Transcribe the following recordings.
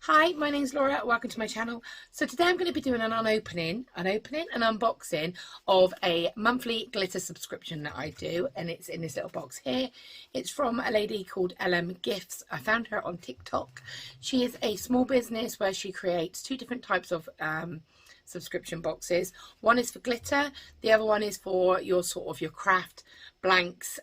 Hi, my name's Laura. Welcome to my channel. So today I'm going to be doing an unboxing of a monthly glitter subscription that I do, and it's in this little box here. It's from a lady called LMGifts. I found her on TikTok. She is a small business where she creates two different types of subscription boxes. One is for glitter, the other one is for your craft blanks.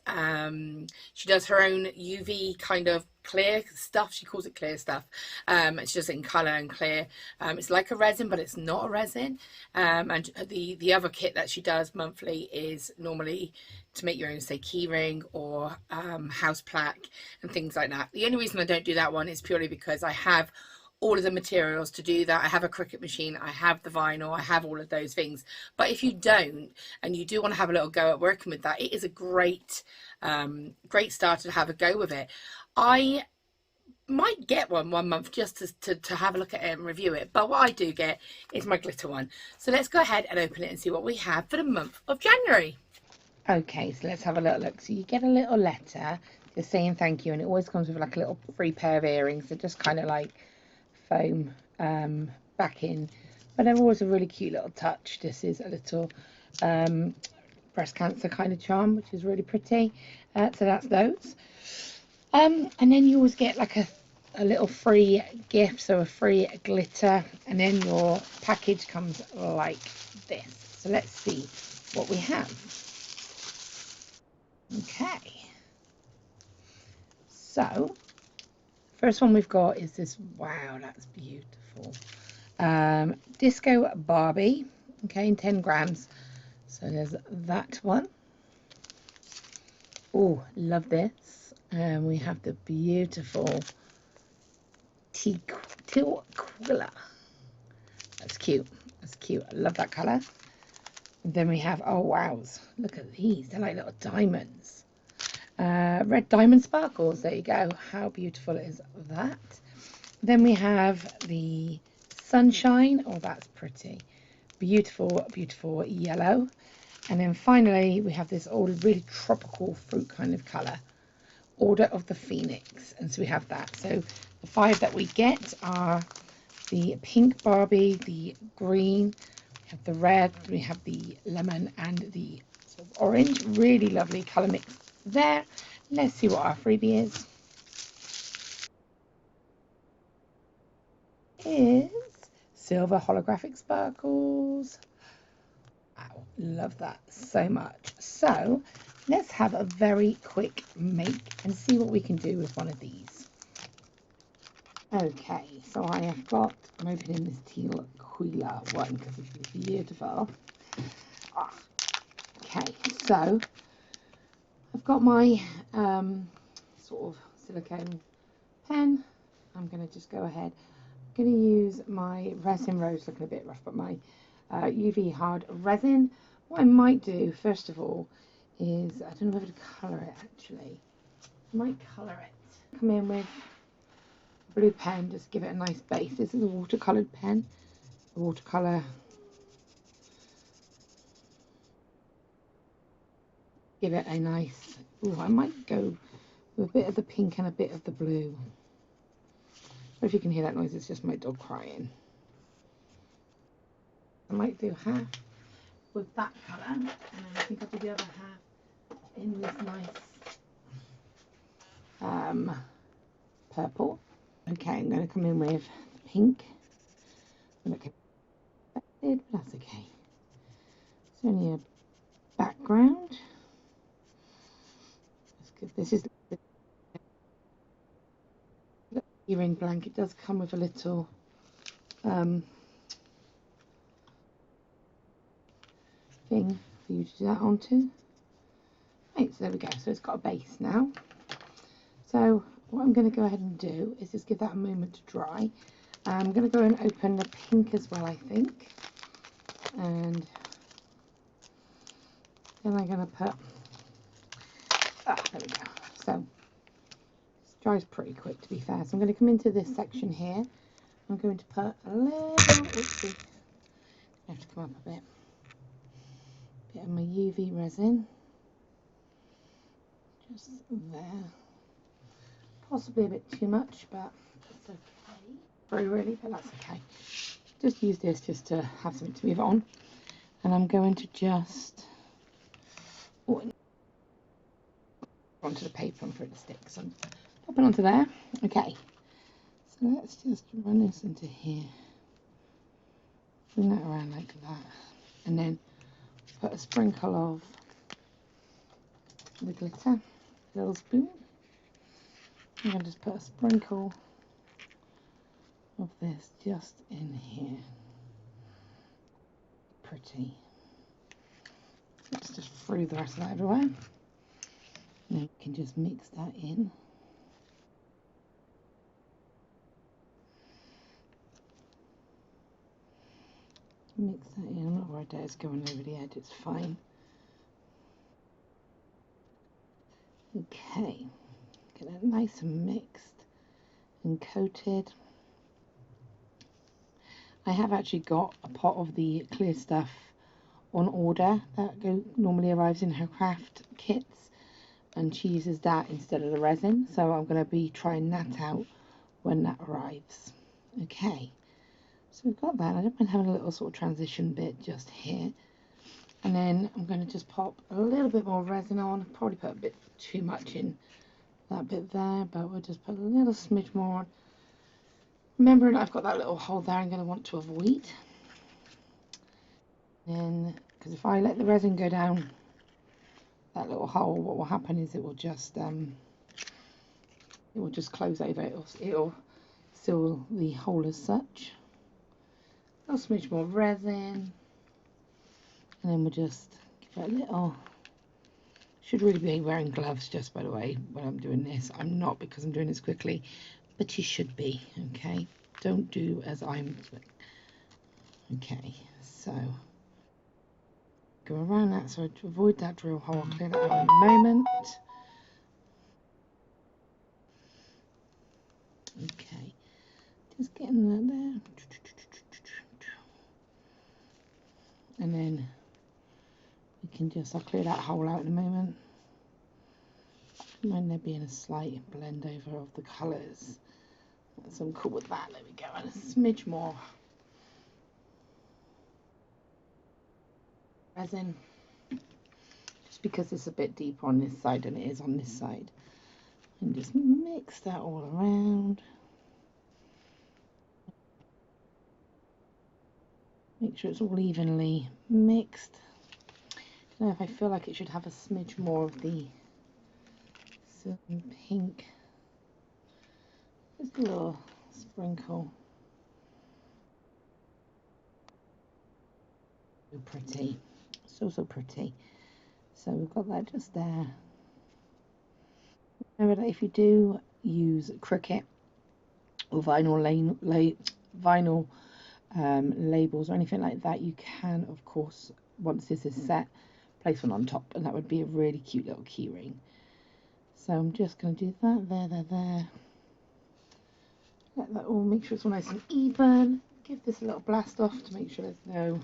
She does her own UV kind of clear stuff. She calls it clear stuff. It's just in color and clear. It's like a resin, but it's not a resin. And the other kit that she does monthly is normally to make your own, say, keyring or house plaque and things like that. The only reason I don't do that one is purely because I have all of the materials to do that. I have a Cricut machine, I have the vinyl, I have all of those things. But if you don't, and you do want to have a little go at working with that, it is a great start to have a go with it. I might get one month just to have a look at it and review it, but what I do get is my glitter one. So let's go ahead and open it and see what we have for the month of January. Okay, so let's have a little look. So you get a little letter just saying thank you, and it always comes with like a little free pair of earrings. They're just kind of like foam backing, but they're always a really cute little touch. This is a little breast cancer kind of charm, which is really pretty. So that's those. And then you always get like a little free gift, so a free glitter, and then your package comes like this. So let's see what we have. Okay, so first one we've got is this. Wow, that's beautiful. Disco Barbie, okay, in 10 grams. So there's that one. Oh, love this. And we have the beautiful tequila. That's cute. That's cute. I love that color. And then we have, oh wows, look at these. They're like little diamonds. Red diamond sparkles. There you go. How beautiful is that? Then we have the sunshine. Oh, that's pretty. Beautiful, beautiful yellow. And then finally we have this old really tropical fruit kind of color, Order of the Phoenix. And so we have that. So the 5 that we get are the pink Barbie, the green, we have the red, we have the lemon, and the sort of orange. Really lovely color mix there. Let's see what our freebie is silver holographic sparkles. Wow, love that so much. So let's have a very quick make and see what we can do with one of these. Okay, so I have got, I'm opening this tequila one because it's beautiful. Okay, so I've got my sort of silicone pen. I'm going to just go ahead. I'm going to use my resin rose, looking a bit rough, but my UV hard resin. What I might do first of all is, I don't know whether to colour it actually. I might colour it. Come in with a blue pen, just give it a nice base. This is a watercoloured pen. The watercolour. Give it a nice, ooh, I might go with a bit of the pink and a bit of the blue. But if you can hear that noise, it's just my dog crying. I might do half with that colour, and then I think I'll do the other half in this nice purple. Okay, I'm going to come in with the pink. Okay, but that's okay. It's only a background. That's good. This is the earring blanket. Does come with a little thing for you to do that onto. Right, so there we go. So it's got a base now. So what I'm going to go ahead and do is just give that a moment to dry. I'm going to go and open the pink as well, I think. And then I'm going to put, there we go. So this dries pretty quick, to be fair. So I'm going to come into this section here. I'm going to put a little, oopsie, I have to come up a bit of my UV resin. Just there. Possibly a bit too much, but it's okay. through really, but that's okay. Just use this just to have something to move on. And I'm going to just onto the paper and for it to stick. So I'm popping onto there. Okay, so let's just run this into here. Bring that around like that. And then put a sprinkle of the glitter, a little spoon. I'm going to just put a sprinkle of this just in here. Pretty. Let's just throw the rest of that everywhere. And then you can just mix that in. Mix that in. I'm not worried that it's going over the edge, it's fine. Okay, get that nice and mixed and coated. I have actually got a pot of the clear stuff on order that normally arrives in her craft kits, and she uses that instead of the resin, so I'm going to be trying that out when that arrives. Okay, so we've got that. I don't mind having a little sort of transition bit just here, and then I'm going to just pop a little bit more resin on. Probably put a bit too much in that bit there, but we'll just put a little smidge more on. Remembering I've got that little hole there I'm going to want to avoid. Then, because if I let the resin go down that little hole, what will happen is it will just close over. It'll seal the hole as such. A little smidge more resin, and then we'll just give it a little. Should really be wearing gloves, just by the way, when I'm doing this. I'm not, because I'm doing this quickly, but you should be. Okay, don't do as I'm doing. Okay, so go around that, so to avoid that drill hole, I'll clear that out in a moment. Okay, just getting that there. And then we can just, I'll clear that hole out in a moment. Don't mind there being a slight blend over of the colours. So I'm cool with that. There we go, and a smidge more resin, just because it's a bit deeper on this side than it is on this side. And just mix that all around. Make sure it's all evenly mixed. I don't know if I feel like it should have a smidge more of the pink. Just a little sprinkle. So pretty. So pretty. So we've got that just there. Remember that if you do use Cricut or vinyl labels or anything like that, you can, of course, once this is set, place one on top, and that would be a really cute little key ring. So I'm just going to do that there. Let that all, make sure it's all nice and even. Give this a little blast off to make sure there's no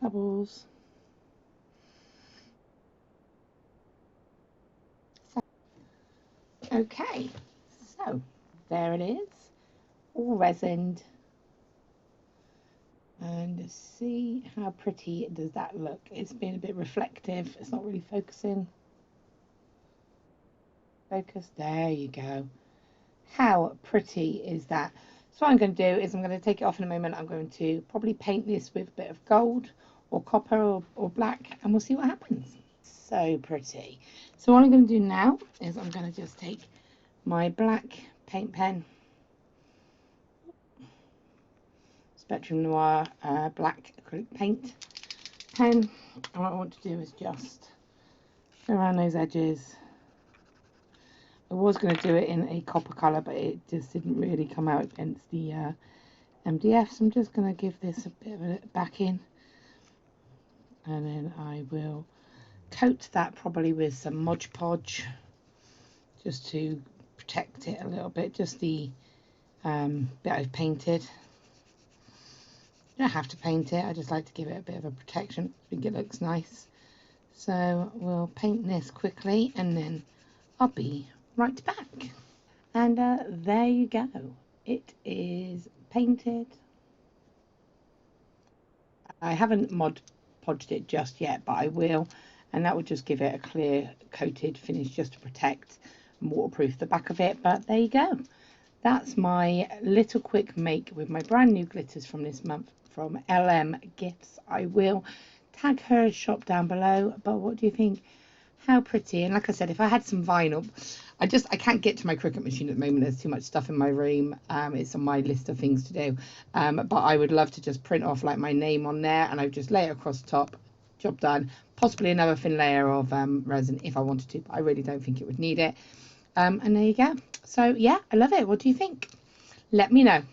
bubbles. Okay, so there it is, all resined, and see how pretty does that look. It's been a bit reflective, it's not really focusing. Focus, there you go. How pretty is that? So what I'm going to do is I'm going to take it off in a moment. I'm going to probably paint this with a bit of gold or copper or black, and we'll see what happens. So pretty. So what I'm going to do now is I'm going to just take my black paint pen, Spectrum Noir black acrylic paint pen, and what I want to do is just go around those edges. I was going to do it in a copper colour, but it just didn't really come out against the MDF, so I'm just going to give this a bit of a backing, and then I will coat that probably with some Mod Podge just to protect it a little bit, just the bit I've painted. You don't have to paint it, I just like to give it a bit of a protection. I think it looks nice. So we'll paint this quickly, and then I'll be right back. And there you go. it is painted. I haven't podged it just yet, but I will, and that would just give it a clear coated finish just to protect and waterproof the back of it. But there you go. That's my little quick make with my brand new glitters from this month from LMGifts. I will tag her shop down below. But what do you think? How pretty. And like I said, if I had some vinyl, I can't get to my Cricut machine at the moment. There's too much stuff in my room. It's on my list of things to do. But I would love to just print off like my name on there, and I would just lay it across the top. Job done. Possibly another thin layer of resin if I wanted to, but I really don't think it would need it. And there you go. So yeah, I love it. What do you think? Let me know.